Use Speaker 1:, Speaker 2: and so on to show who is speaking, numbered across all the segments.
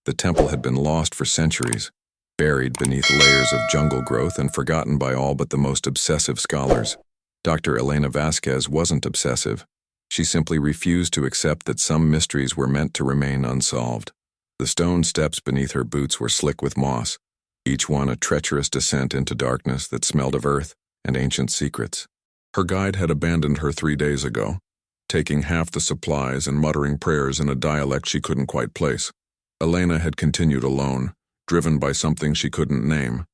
Speaker 1: The temple had been lost for centuries, buried beneath layers of jungle growth and forgotten by all but the most obsessive scholars. Dr. Elena Vasquez wasn't obsessive. She simply refused to accept that some mysteries were meant to remain unsolved. The stone steps beneath her boots were slick with moss, each one a treacherous descent into darkness that smelled of earth and ancient secrets. Her guide had abandoned her 3 days ago, taking half the supplies and muttering prayers in a dialect she couldn't quite place. Elena had continued alone, driven by something she couldn't name.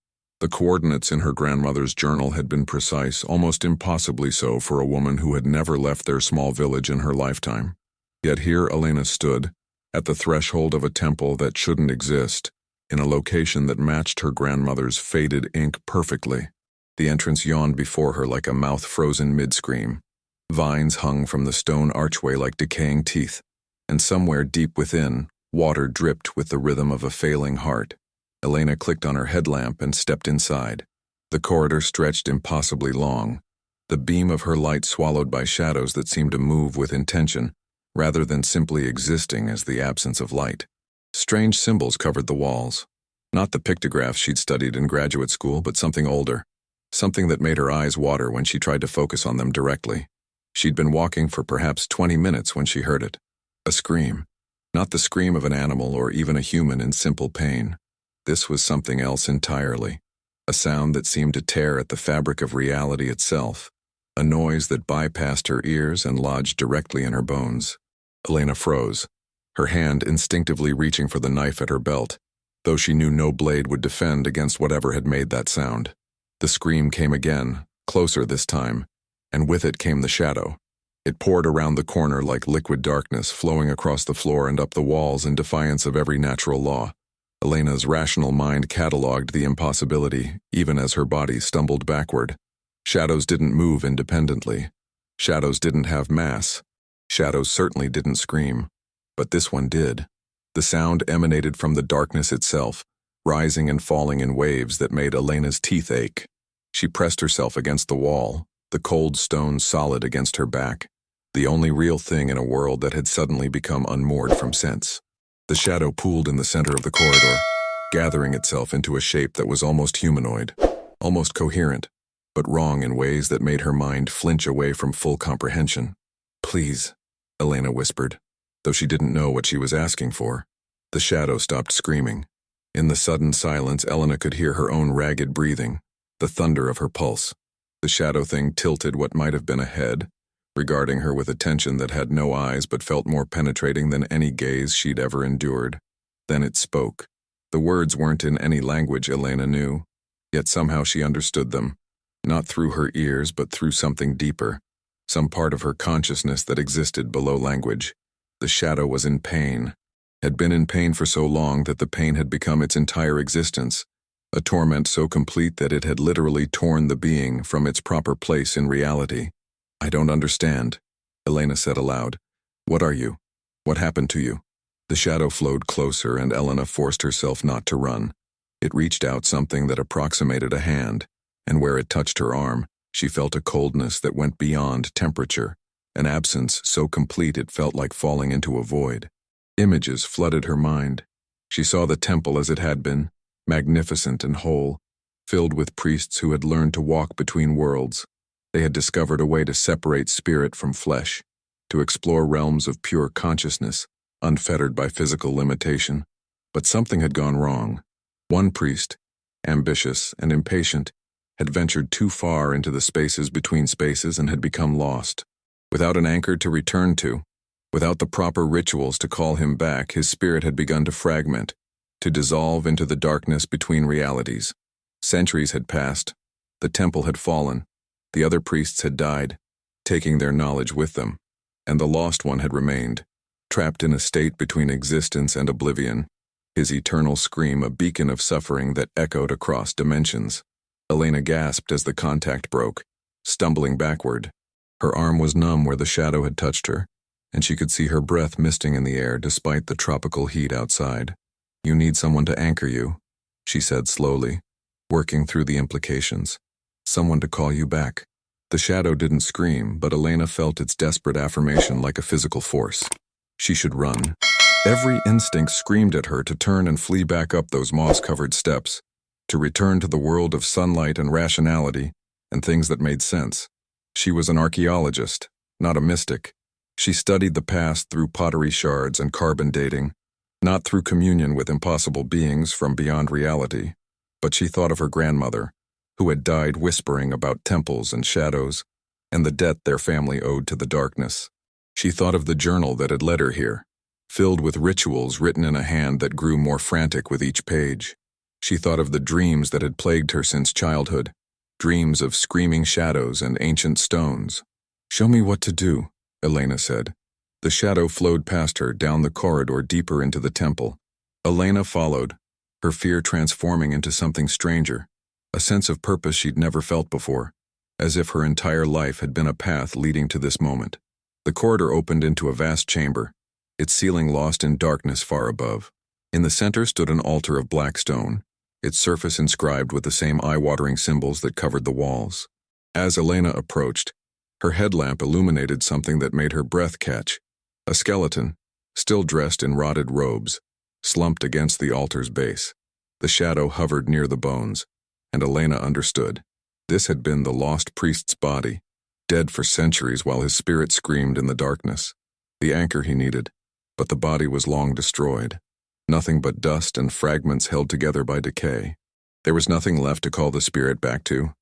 Speaker 1: The coordinates in her grandmother's journal had been precise, almost impossibly so for a woman who had never left their small village in her lifetime. Yet here Elena stood, at the threshold of a temple that shouldn't exist, in a location that matched her grandmother's faded ink perfectly. The entrance yawned before her like a mouth frozen mid-scream. Vines hung from the stone archway like decaying teeth, and somewhere deep within, water dripped with the rhythm of a failing heart. Elena clicked on her headlamp and stepped inside. The corridor stretched impossibly long, the beam of her light swallowed by shadows that seemed to move with intention, rather than simply existing as the absence of light. Strange symbols covered the walls. Not the pictographs she'd studied in graduate school, but something older. Something that made her eyes water when she tried to focus on them directly. She'd been walking for perhaps 20 minutes when she heard it. A scream. Not the scream of an animal or even a human in simple pain. This was something else entirely. A sound that seemed to tear at the fabric of reality itself. A noise that bypassed her ears and lodged directly in her bones. Elena froze, her hand instinctively reaching for the knife at her belt, though she knew no blade would defend against whatever had made that sound. The scream came again, closer this time, and with it came the shadow. It poured around the corner like liquid darkness, flowing across the floor and up the walls in defiance of every natural law. Elena's rational mind catalogued the impossibility, even as her body stumbled backward. Shadows didn't move independently. Shadows didn't have mass. Shadows certainly didn't scream. But this one did. The sound emanated from the darkness itself, rising and falling in waves that made Elena's teeth ache. She pressed herself against the wall, the cold stone solid against her back, the only real thing in a world that had suddenly become unmoored from sense. The shadow pooled in the center of the corridor, gathering itself into a shape that was almost humanoid, almost coherent, but wrong in ways that made her mind flinch away from full comprehension. "Please," Elena whispered, though she didn't know what she was asking for. The shadow stopped screaming. In the sudden silence, Elena could hear her own ragged breathing, the thunder of her pulse. The shadow thing tilted what might have been a head, regarding her with attention that had no eyes but felt more penetrating than any gaze she'd ever endured. Then it spoke. The words weren't in any language Elena knew, yet somehow she understood them, not through her ears but through something deeper, some part of her consciousness that existed below language. The shadow was in pain, had been in pain for so long that the pain had become its entire existence, a torment so complete that it had literally torn the being from its proper place in reality. "I don't understand," Elena said aloud. "What are you? What happened to you?" The shadow flowed closer and Elena forced herself not to run. It reached out something that approximated a hand, and where it touched her arm, she felt a coldness that went beyond temperature, an absence so complete it felt like falling into a void. Images flooded her mind. She saw the temple as it had been, magnificent and whole, filled with priests who had learned to walk between worlds. They had discovered a way to separate spirit from flesh, to explore realms of pure consciousness, unfettered by physical limitation. But something had gone wrong. One priest, ambitious and impatient, had ventured too far into the spaces between spaces and had become lost. Without an anchor to return to, without the proper rituals to call him back, his spirit had begun to fragment, to dissolve into the darkness between realities. Centuries had passed. The temple had fallen. The other priests had died, taking their knowledge with them, and the lost one had remained, trapped in a state between existence and oblivion, his eternal scream a beacon of suffering that echoed across dimensions. Elena gasped as the contact broke, stumbling backward. Her arm was numb where the shadow had touched her, and she could see her breath misting in the air despite the tropical heat outside. "You need someone to anchor you," she said slowly, working through the implications. "Someone to call you back." The shadow didn't scream, but Elena felt its desperate affirmation like a physical force. She should run. Every instinct screamed at her to turn and flee back up those moss-covered steps, to return to the world of sunlight and rationality and things that made sense. She was an archaeologist, not a mystic. She studied the past through pottery shards and carbon dating, not through communion with impossible beings from beyond reality. But she thought of her grandmother, who had died whispering about temples and shadows, and the debt their family owed to the darkness. She thought of the journal that had led her here, filled with rituals written in a hand that grew more frantic with each page. She thought of the dreams that had plagued her since childhood, dreams of screaming shadows and ancient stones. "Show me what to do," Elena said. The shadow flowed past her down the corridor deeper into the temple. Elena followed, her fear transforming into something stranger, a sense of purpose she'd never felt before, as if her entire life had been a path leading to this moment. The corridor opened into a vast chamber, its ceiling lost in darkness far above. In the center stood an altar of black stone, its surface inscribed with the same eye-watering symbols that covered the walls. As Elena approached, her headlamp illuminated something that made her breath catch. A skeleton, still dressed in rotted robes, slumped against the altar's base. The shadow hovered near the bones, and Elena understood. This had been the lost priest's body, dead for centuries while his spirit screamed in the darkness. The anchor he needed, but the body was long destroyed. Nothing but dust and fragments held together by decay. There was nothing left to call the spirit back to,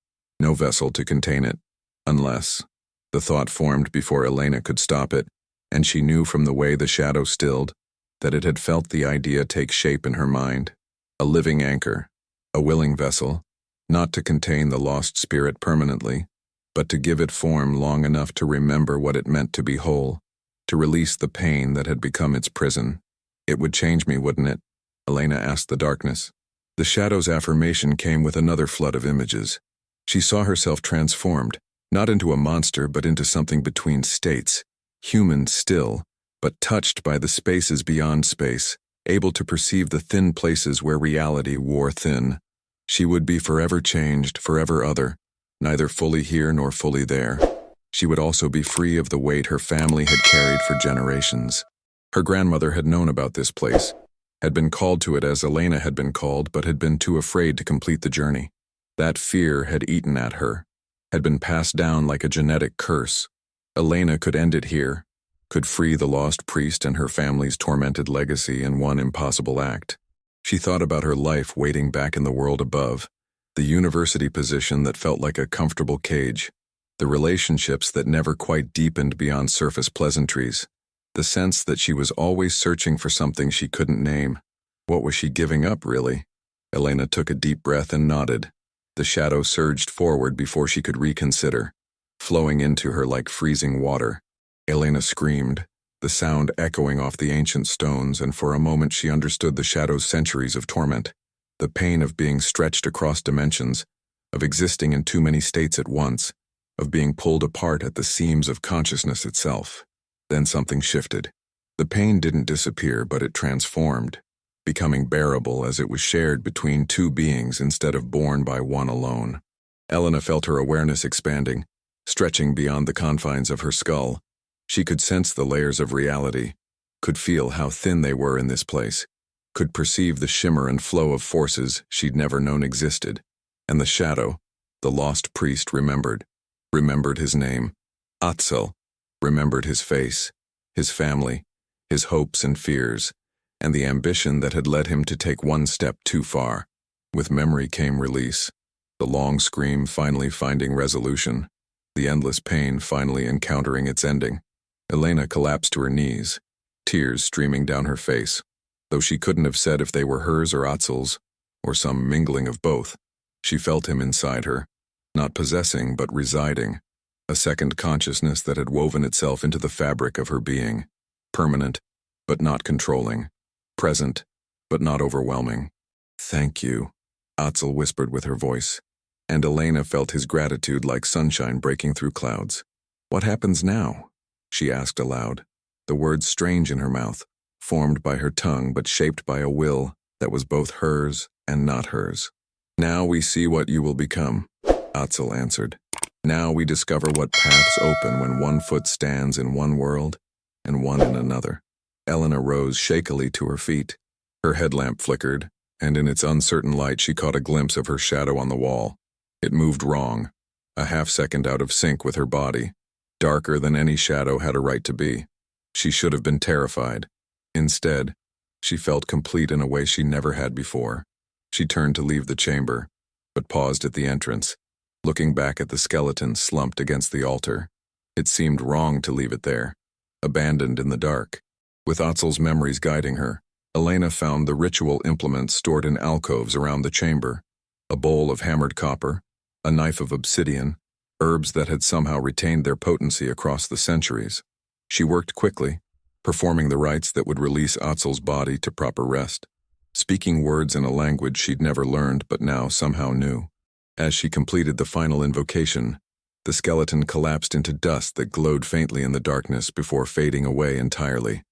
Speaker 1: no vessel to contain it, unless... The thought formed before Elena could stop it, and she knew from the way the shadow stilled that it had felt the idea take shape in her mind. A living anchor, a willing vessel, not to contain the lost spirit permanently, but to give it form long enough to remember what it meant to be whole, to release the pain that had become its prison. "It would change me, wouldn't it?" Elena asked the darkness. The shadow's affirmation came with another flood of images. She saw herself transformed, not into a monster but into something between states, human still, but touched by the spaces beyond space, able to perceive the thin places where reality wore thin. She would be forever changed, forever other, neither fully here nor fully there. She would also be free of the weight her family had carried for generations. Her grandmother had known about this place, had been called to it as Elena had been called, but had been too afraid to complete the journey. That fear had eaten at her, had been passed down like a genetic curse. Elena could end it here, could free the lost priest and her family's tormented legacy in one impossible act. She thought about her life waiting back in the world above, the university position that felt like a comfortable cage, the relationships that never quite deepened beyond surface pleasantries, the sense that she was always searching for something she couldn't name. What was she giving up, really? Elena took a deep breath and nodded. The shadow surged forward before she could reconsider, flowing into her like freezing water. Elena screamed, the sound echoing off the ancient stones, and for a moment she understood the shadow's centuries of torment, the pain of being stretched across dimensions, of existing in too many states at once, of being pulled apart at the seams of consciousness itself. Then something shifted. The pain didn't disappear, but it transformed, becoming bearable as it was shared between two beings instead of borne by one alone. Elena felt her awareness expanding, stretching beyond the confines of her skull. She could sense the layers of reality, could feel how thin they were in this place, could perceive the shimmer and flow of forces she'd never known existed. And the shadow, the lost priest, remembered his name, Atzel, remembered his face, his family, his hopes and fears, and the ambition that had led him to take one step too far. With memory came release, the long scream finally finding resolution, the endless pain finally encountering its ending. Elena collapsed to her knees, tears streaming down her face, though she couldn't have said if they were hers or Atzel's, or some mingling of both. She felt him inside her, not possessing but residing, a second consciousness that had woven itself into the fabric of her being, permanent but not controlling, present but not overwhelming. "Thank you," Atzel whispered with her voice, and Elena felt his gratitude like sunshine breaking through clouds. "What happens now?" she asked aloud, the words strange in her mouth, formed by her tongue but shaped by a will that was both hers and not hers. "Now we see what you will become," Atzel answered. "Now we discover what paths open when one foot stands in one world and one in another." Elena rose shakily to her feet. Her headlamp flickered, and in its uncertain light she caught a glimpse of her shadow on the wall. It moved wrong, a half-second out of sync with her body, darker than any shadow had a right to be. She should have been terrified. Instead, she felt complete in a way she never had before. She turned to leave the chamber, but paused at the entrance, looking back at the skeleton slumped against the altar. It seemed wrong to leave it there, abandoned in the dark. With Otzel's memories guiding her, Elena found the ritual implements stored in alcoves around the chamber: a bowl of hammered copper, a knife of obsidian, herbs that had somehow retained their potency across the centuries. She worked quickly, performing the rites that would release Otzel's body to proper rest, speaking words in a language she'd never learned but now somehow knew. As she completed the final invocation, the skeleton collapsed into dust that glowed faintly in the darkness before fading away entirely.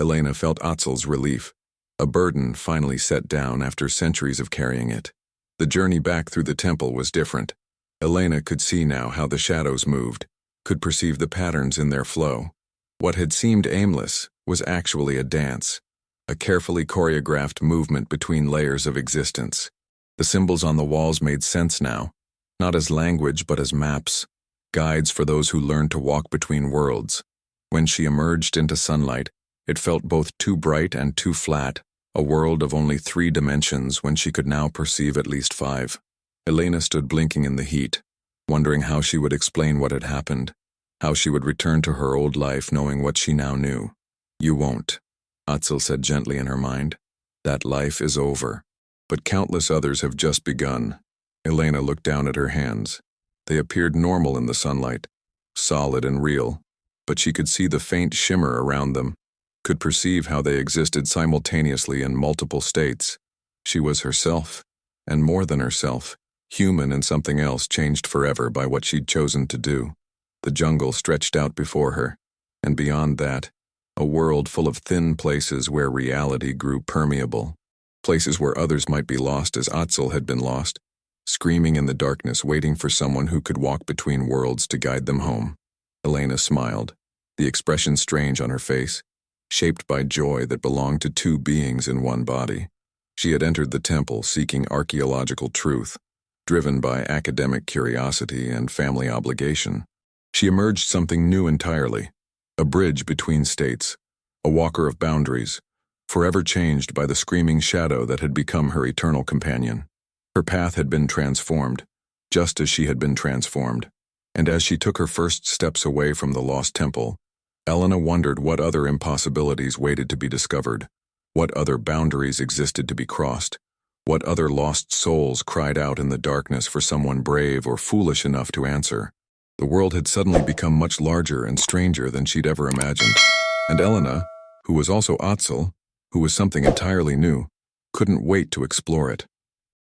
Speaker 1: Elena felt Otzel's relief, a burden finally set down after centuries of carrying it. The journey back through the temple was different. Elena could see now how the shadows moved, could perceive the patterns in their flow. What had seemed aimless was actually a dance, a carefully choreographed movement between layers of existence. The symbols on the walls made sense now, not as language but as maps, guides for those who learned to walk between worlds. When she emerged into sunlight, it felt both too bright and too flat, a world of only 3 dimensions when she could now perceive at least 5. Elena stood blinking in the heat, wondering how she would explain what had happened, how she would return to her old life knowing what she now knew. "You won't," Otzel said gently in her mind. "That life is over. But countless others have just begun." Elena looked down at her hands. They appeared normal in the sunlight, solid and real, but she could see the faint shimmer around them, could perceive how they existed simultaneously in multiple states. She was herself, and more than herself, human and something else changed forever by what she'd chosen to do. The jungle stretched out before her, and beyond that, a world full of thin places where reality grew permeable, places where others might be lost as Otzel had been lost, screaming in the darkness waiting for someone who could walk between worlds to guide them home. Elena smiled, the expression strange on her face, shaped by joy that belonged to 2 beings in one body. She had entered the temple seeking archaeological truth, driven by academic curiosity and family obligation. She emerged something new entirely, a bridge between states, a walker of boundaries, forever changed by the screaming shadow that had become her eternal companion. Her path had been transformed, just as she had been transformed, and as she took her first steps away from the lost temple, Elena wondered what other impossibilities waited to be discovered, what other boundaries existed to be crossed, what other lost souls cried out in the darkness for someone brave or foolish enough to answer. The world had suddenly become much larger and stranger than she'd ever imagined, and Elena, who was also Otzel, who was something entirely new, couldn't wait to explore it.